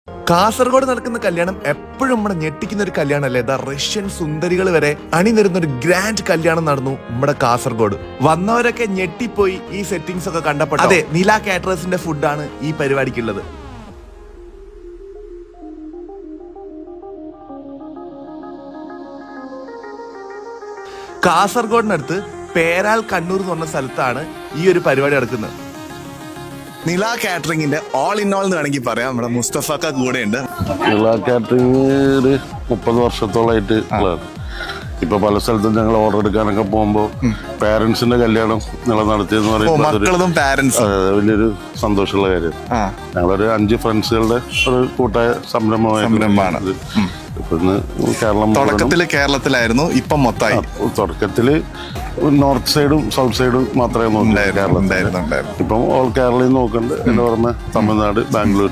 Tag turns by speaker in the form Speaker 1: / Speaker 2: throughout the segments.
Speaker 1: കാസർഗോഡ് നടക്കുന്ന കല്യാണം എപ്പോഴും നമ്മളെ ഞെട്ടിക്കുന്ന ഒരു കല്യാണമല്ലേ? റഷ്യൻ സുന്ദരികൾ വരെ അണിനിരുന്ന ഒരു ഗ്രാൻഡ് കല്യാണം നടന്നു നമ്മുടെ കാസർഗോഡ്. വന്നവരൊക്കെ ഞെട്ടിപ്പോയി ഈ സെറ്റിംഗ്സ് ഒക്കെ കണ്ടപ്പോൾ. അതെ, നില കാറ്ററേഴ്സിന്റെ ഫുഡാണ് ഈ പരിപാടിക്കുള്ളത്. കാസർഗോഡിനടുത്ത് പേരാൽ കണ്ണൂർ എന്ന് പറഞ്ഞ സ്ഥലത്താണ് ഈ ഒരു പരിപാടി നടക്കുന്നത്. നില കാറ്ററിംഗിന്റെ ഓൾ ഇൻ ഓൾ എന്ന് വേണമെങ്കിൽ പറയാം. നമ്മുടെ മുസ്തഫക്ക കൂടെ ഉണ്ട്.
Speaker 2: നില കാറ്ററിംഗ് ഒരു 30 വർഷത്തോളായിട്ട് ഇപ്പൊ പല സ്ഥലത്തും ഞങ്ങൾ ഓർഡർ എടുക്കാനൊക്കെ പോകുമ്പോ പാരന്റ്സിന്റെ കല്യാണം നില നടത്തിയെന്ന് പറയുമ്പോൾ വലിയൊരു സന്തോഷമുള്ള കാര്യം. ഞങ്ങളൊരു 5 ഫ്രണ്ട്സുകളുടെ ഒരു കൂട്ടായ സംരംഭമാണ്.
Speaker 1: കേരളത്തിലായിരുന്നു, ഇപ്പം മൊത്തമായി.
Speaker 2: തുടക്കത്തില് നോർത്ത് സൈഡും സൗത്ത് സൈഡും മാത്രമേ നോക്കുന്നുണ്ടായിരുന്നു. ഇപ്പം ഓൾ കേരളയിൽ നോക്കുന്നുണ്ട്. എന്റെ പുറമെ തമിഴ്നാട്, ബാംഗ്ലൂർ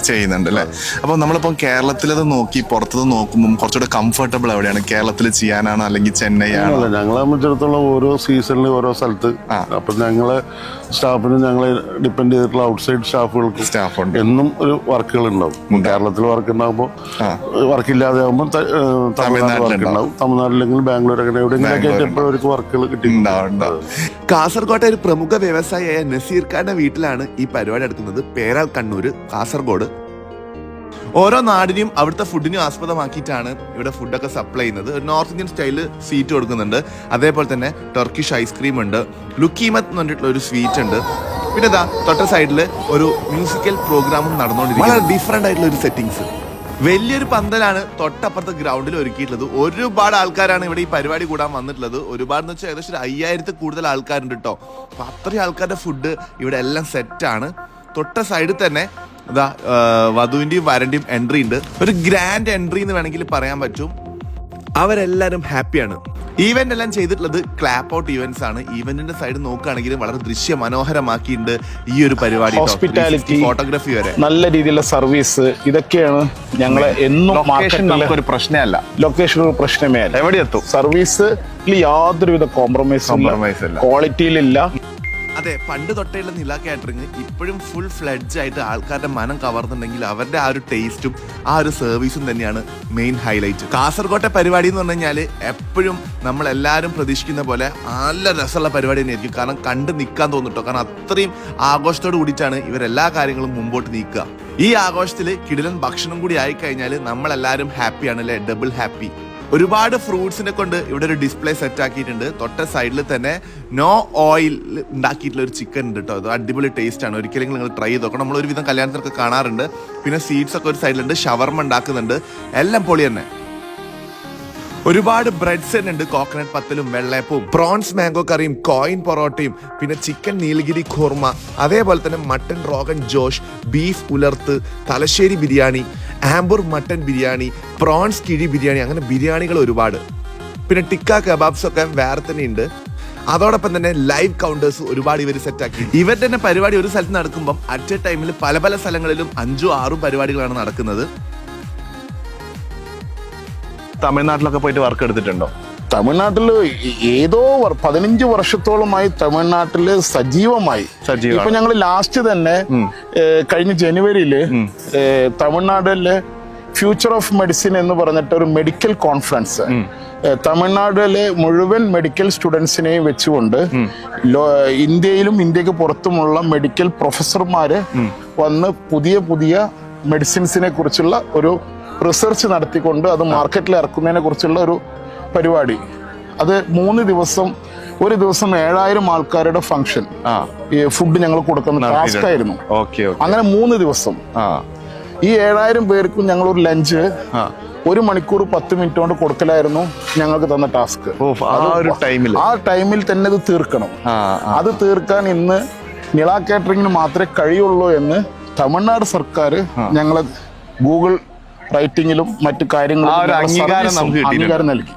Speaker 1: ചെയ്യുന്നുണ്ട് അല്ലേ? അപ്പൊ നമ്മളിപ്പം കേരളത്തിലത് നോക്കി പുറത്തുനിന്ന് നോക്കുമ്പോൾ കുറച്ചുകൂടെ കംഫർട്ടബിൾ എവിടെയാണ്? കേരളത്തിൽ ചെയ്യാനാണോ അല്ലെങ്കിൽ ചെന്നൈ ആണോ?
Speaker 2: ഞങ്ങളെ സംബന്ധിച്ചിടത്തോളം ഓരോ സീസണിൽ ഓരോ സ്ഥലത്ത്. അപ്പൊ ഞങ്ങളെ സ്റ്റാഫിന് ഞങ്ങളെ ഡിപ്പെൻഡ് ചെയ്തിട്ടുള്ള ഔട്ട്സൈഡ് സ്റ്റാഫുണ്ട്. എന്നും ഒരു വർക്കുകൾ ഉണ്ടാവും. കേരളത്തിൽ വർക്ക് ഉണ്ടാകുമ്പോൾ വർക്കില്ലാതെ ആകുമ്പോൾ തമിഴ്നാട് വർക്ക് ഉണ്ടാവും. തമിഴ്നാട്ടിലെങ്കിൽ ബാംഗ്ലൂർ, അങ്ങനെ എവിടെയെങ്കിലൊക്കെ എപ്പോഴും അവർക്ക് വർക്കുകൾ കിട്ടിയിട്ടുണ്ടാവും.
Speaker 1: കാസർഗോട്ടെ ഒരു പ്രമുഖ വ്യവസായിയായ നസീർ ഖാന്റെ വീട്ടിലാണ് ഈ പരിപാടി നടക്കുന്നത്. പേരാൽ കണ്ണൂര്, കാസർഗോഡ്. ഓരോ നാടിനെയും അവിടുത്തെ ഫുഡിനും ആസ്പദമാക്കിയിട്ടാണ് ഇവിടെ ഫുഡൊക്കെ സപ്ലൈ ചെയ്യുന്നത്. ഒരു നോർത്ത് ഇന്ത്യൻ സ്റ്റൈലിൽ സ്വീറ്റ് കൊടുക്കുന്നുണ്ട്. അതേപോലെ തന്നെ ടർക്കിഷ് ഐസ്ക്രീം ഉണ്ട്. ലുക്കീമത്ത് എന്ന് പറഞ്ഞിട്ടുള്ള ഒരു സ്വീറ്റ് ഉണ്ട്. പിന്നെ തൊട്ട സൈഡിൽ ഒരു മ്യൂസിക്കൽ പ്രോഗ്രാമും നടന്നുകൊണ്ടിരിക്കുന്നത്. വളരെ ഡിഫറെന്റ് ആയിട്ടുള്ള ഒരു സെറ്റിംഗ്സ്. വലിയൊരു പന്തലാണ് തൊട്ടപ്പുറത്തെ ഗ്രൗണ്ടിൽ ഒരുക്കിയിട്ടുള്ളത്. ഒരുപാട് ആൾക്കാരാണ് ഇവിടെ ഈ പരിപാടി കൂടാൻ വന്നിട്ടുള്ളത്. ഒരുപാടെന്ന് വെച്ചാൽ ഏകദേശം 5000 കൂടുതൽ ആൾക്കാരുണ്ട് കേട്ടോ. അപ്പൊ അത്രയും ആൾക്കാരുടെ ഫുഡ് ഇവിടെ എല്ലാം സെറ്റാണ്. തൊട്ട സൈഡിൽ തന്നെ വധുവിന്റെയും വരന്റെയും എൻട്രി ഉണ്ട്. ഒരു ഗ്രാൻഡ് എൻട്രി എന്ന് വേണമെങ്കിൽ പറയാൻ പറ്റും. അവരെല്ലാരും ഹാപ്പിയാണ്. ഈവന്റ് എല്ലാം ചെയ്തിട്ടുള്ളത് ക്ലാപ്പ് ഔട്ട് ഈവന്റ്സ് ആണ്. ഈവന്റിന്റെ സൈഡ് നോക്കുകയാണെങ്കിൽ വളരെ ദൃശ്യ മനോഹരമാക്കിയിട്ടുണ്ട് ഈ ഒരു പരിപാടി.
Speaker 3: ഹോസ്പിറ്റാലിറ്റി,
Speaker 1: ഫോട്ടോഗ്രാഫി വരെ
Speaker 3: നല്ല രീതിയിലുള്ള സർവീസ്, ഇതൊക്കെയാണ് ഞങ്ങളെ എന്നും
Speaker 1: ഒരു പ്രശ്നമല്ല.
Speaker 3: ലൊക്കേഷൻ ഒരു പ്രശ്നമേ അല്ല.
Speaker 1: എവിടെ എത്തും
Speaker 3: സർവീസ് യാതൊരുവിധ കോംപ്രമൈസും ക്വാളിറ്റിയിലില്ല.
Speaker 1: അതെ, പണ്ട് തൊട്ടേയുള്ള നില കാറ്ററിംഗ് ഇപ്പോഴും ഫുൾ ഫ്ലെഡ്ജ് ആയിട്ട് ആൾക്കാരുടെ മനം കവർന്നുണ്ടെങ്കിൽ അവരുടെ ആ ഒരു ടേസ്റ്റും ആ ഒരു സർവീസും തന്നെയാണ് മെയിൻ ഹൈലൈറ്റ്. കാസർഗോട്ടെ പരിപാടി എന്ന് പറഞ്ഞു കഴിഞ്ഞാൽ എപ്പോഴും നമ്മളെല്ലാവരും പ്രതീക്ഷിക്കുന്ന പോലെ നല്ല രസമുള്ള പരിപാടി തന്നെയായിരിക്കും. കാരണം കണ്ട് നിൽക്കാൻ തോന്നിട്ടോ. കാരണം അത്രയും ആഘോഷത്തോട് കൂടിയിട്ടാണ് ഇവരെല്ലാ കാര്യങ്ങളും മുമ്പോട്ട് നീക്കുക. ഈ ആഘോഷത്തിൽ കിടിലൻ ഭക്ഷണം കൂടി ആയിക്കഴിഞ്ഞാൽ നമ്മളെല്ലാവരും ഹാപ്പിയാണ് അല്ലേ? Double happy. ഒരുപാട് ഫ്രൂട്ട്സിനെ കൊണ്ട് ഇവിടെ ഒരു ഡിസ്പ്ലേ സെറ്റ് ആക്കിയിട്ടുണ്ട്. തൊട്ട സൈഡിൽ തന്നെ നോ ഓയിൽ ഉണ്ടാക്കിയിട്ടുള്ള ഒരു ചിക്കൻ ഉണ്ട് കേട്ടോ. അത് അടിപൊളി ടേസ്റ്റ് ആണ്. ഒരിക്കലും നിങ്ങൾ ട്രൈ ചെയ്ത് നോക്കണം. നമ്മൾ ഒരുവിധം കല്യാണത്തിനൊക്കെ കാണാറുണ്ട്. പിന്നെ സ്വീറ്റ്സ് ഒക്കെ ഒരു സൈഡിലുണ്ട്. ഷവർമ ഉണ്ടാക്കുന്നുണ്ട്. എല്ലാം പൊളി തന്നെ. ഒരുപാട് ബ്രെഡ്സ് തന്നെ ഉണ്ട്. കോക്കനട്ട് പത്തലും വെള്ളയപ്പവും പ്രോൺസ് മാംഗോ കറിയും കോയിൻ പൊറോട്ടയും പിന്നെ ചിക്കൻ നീലഗിരി ഖോർമ, അതേപോലെ തന്നെ മട്ടൻ റോഗൻ ജോഷ്, ബീഫ് ഉലർത്ത്, തലശ്ശേരി ബിരിയാണി, ആംബൂർ മട്ടൻ ബിരിയാണി, പ്രോൺസ് കിഴി ബിരിയാണി, അങ്ങനെ ബിരിയാണികൾ ഒരുപാട്. പിന്നെ ടിക്ക കബാബ്സ് ഒക്കെ വേറെ തന്നെ ഉണ്ട്. അതോടൊപ്പം തന്നെ ലൈവ് കൗണ്ടേഴ്സ് ഒരുപാട് ഇവർ സെറ്റാക്കി. ഇവരുടെ തന്നെ പരിപാടി ഒരു സ്ഥലത്ത് നടക്കുമ്പം അറ്റ് എ ടൈമിൽ പല പല സ്ഥലങ്ങളിലും 5-6 പരിപാടികളാണ് നടക്കുന്നത്. തമിഴ്നാട്ടിലൊക്കെ പോയിട്ട് വർക്ക് എടുത്തിട്ടുണ്ടോ?
Speaker 3: തമിഴ്നാട്ടിൽ ഏതോ 15 വർഷത്തോളമായി തമിഴ്നാട്ടില് സജീവമായി. ഇപ്പൊ ഞങ്ങൾ ലാസ്റ്റ് തന്നെ കഴിഞ്ഞ ജനുവരിയില് തമിഴ്നാട്ടിലെ ഫ്യൂച്ചർ ഓഫ് മെഡിസിൻ എന്ന് പറഞ്ഞിട്ട് ഒരു മെഡിക്കൽ കോൺഫറൻസ് തമിഴ്നാട്ടിലെ മുഴുവൻ മെഡിക്കൽ സ്റ്റുഡൻസിനെയും വെച്ചുകൊണ്ട് ഇന്ത്യയിലും ഇന്ത്യക്ക് പുറത്തുമുള്ള മെഡിക്കൽ പ്രൊഫസർമാര് വന്ന് പുതിയ പുതിയ മെഡിസിൻസിനെ കുറിച്ചുള്ള ഒരു റിസർച്ച് നടത്തിക്കൊണ്ട് അത് മാർക്കറ്റിൽ ഇറക്കുന്നതിനെ കുറിച്ചുള്ള ഒരു പരിപാടി. അത് 3 ദിവസം, ഒരു ദിവസം 7000 ആൾക്കാരുടെ ഫംഗ്ഷൻ, ഈ ഫുഡ് ഞങ്ങൾ കൊടുക്കുന്ന ടാസ്ക് ആയിരുന്നു. അങ്ങനെ 3 ദിവസം ഈ 7000 പേർക്കും ഞങ്ങൾ ഒരു ലഞ്ച് 1 മണിക്കൂർ 10 മിനിറ്റ് കൊണ്ട് കൊടുക്കലായിരുന്നു ഞങ്ങൾക്ക് തന്ന ടാസ്ക്. ആ ടൈമിൽ തന്നെ ഇത് തീർക്കണം. അത് തീർക്കാൻ ഇന്ന് നില കാറ്ററിംഗിന് മാത്രമേ കഴിയുള്ളൂ എന്ന് തമിഴ്നാട് സർക്കാർ ഞങ്ങളെ ഗൂഗിൾ റൈറ്റിംഗിലും മറ്റു കാര്യങ്ങളും അംഗീകാരം നൽകി.